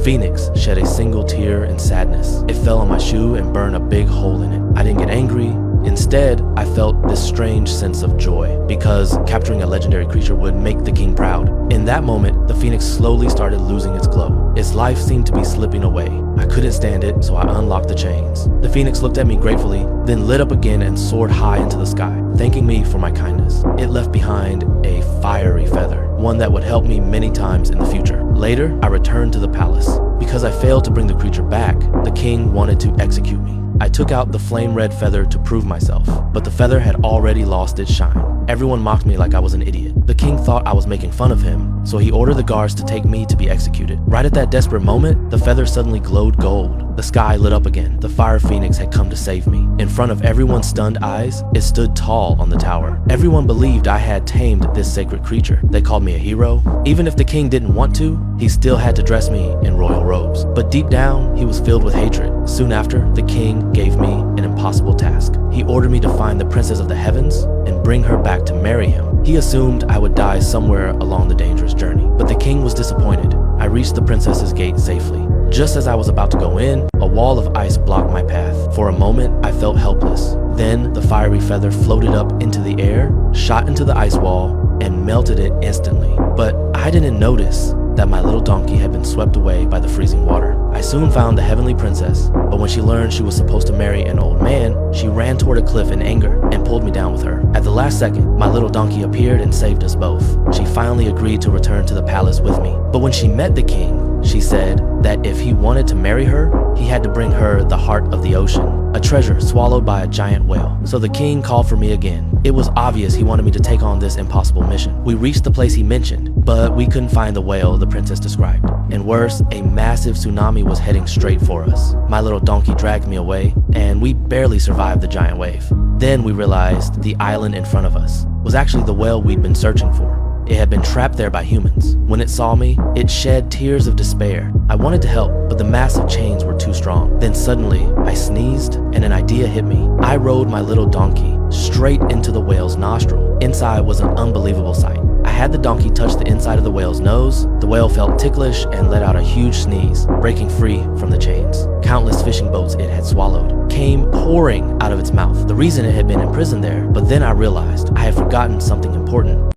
phoenix shed a single tear in sadness. It fell on my shoe and burned a big hole in it. I didn't get angry. Instead, I felt this strange sense of joy, because capturing a legendary creature would make the king proud. In that moment, the phoenix slowly started losing its glow. Its life seemed to be slipping away. I couldn't stand it, so I unlocked the chains. The phoenix looked at me gratefully, then lit up again and soared high into the sky, thanking me for my kindness. It left behind a fiery feather, one that would help me many times in the future. Later, I returned to the palace. Because I failed to bring the creature back, the king wanted to execute me. I took out the flame red feather to prove myself, but the feather had already lost its shine. Everyone mocked me like I was an idiot. The king thought I was making fun of him, so he ordered the guards to take me to be executed. Right at that desperate moment, the feather suddenly glowed gold. The sky lit up again. The fire phoenix had come to save me. In front of everyone's stunned eyes, it stood tall on the tower. Everyone believed I had tamed this sacred creature. They called me a hero. Even if the king didn't want to, he still had to dress me in royal robes. But deep down, he was filled with hatred. Soon after, the king gave me an impossible task. He ordered me to find the princess of the heavens and bring her back to marry him. He assumed I would die somewhere along the dangerous journey, but the king was disappointed. I reached the princess's gate safely. Just as I was about to go in, a wall of ice blocked my path. For a moment, I felt helpless. Then the fiery feather floated up into the air, shot into the ice wall, and melted it instantly. But I didn't notice that my little donkey had been swept away by the freezing water. I soon found the heavenly princess, but when she learned she was supposed to marry an old man, she ran toward a cliff in anger and pulled me down with her. At the last second, my little donkey appeared and saved us both. She finally agreed to return to the palace with me. But when she met the king, she said that if he wanted to marry her, he had to bring her the heart of the ocean, a treasure swallowed by a giant whale. So the king called for me again. It was obvious he wanted me to take on this impossible mission. We reached the place he mentioned, but we couldn't find the whale the princess described. And worse, a massive tsunami was heading straight for us. My little donkey dragged me away, and we barely survived the giant wave. Then we realized the island in front of us was actually the whale we'd been searching for. It had been trapped there by humans. When it saw me, it shed tears of despair. I wanted to help, but the massive chains were too strong. Then suddenly, I sneezed, and an idea hit me. I rode my little donkey straight into the whale's nostril. Inside was an unbelievable sight. I had the donkey touch the inside of the whale's nose. The whale felt ticklish and let out a huge sneeze, breaking free from the chains. Countless fishing boats it had swallowed came pouring out of its mouth. The reason it had been imprisoned there, but then I realized I had forgotten something important.